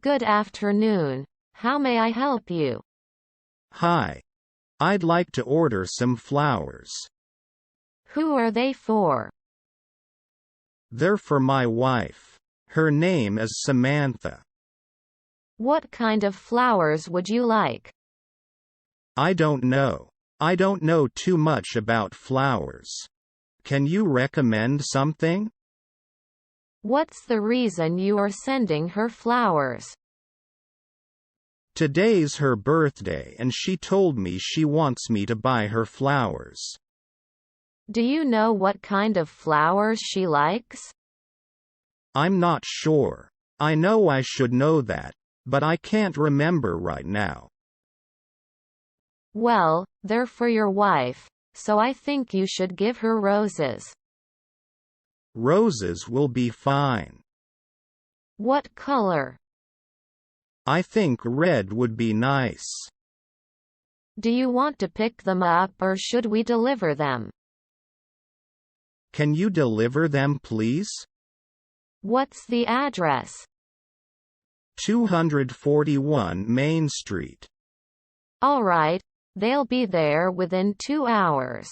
Good afternoon. How may I help you? Hi. I'd like to order some flowers. Who are they for? They're for my wife. Her name is Samantha. What kind of flowers would you like? I don't know. I don't know too much about flowers. Can you recommend something? What's the reason you are sending her flowers? Today's her birthday and she told me she wants me to buy her flowers. Do you know what kind of flowers she likes? I'm not sure. I know I should know that, but I can't remember right now. Well, they're for your wife, so I think you should give her roses. Roses will be fine. What color? I think red would be nice. Do you want to pick them up or should we deliver them? Can you deliver them, please? What's the address? 241 Main Street. All right, they'll be there within 2 hours.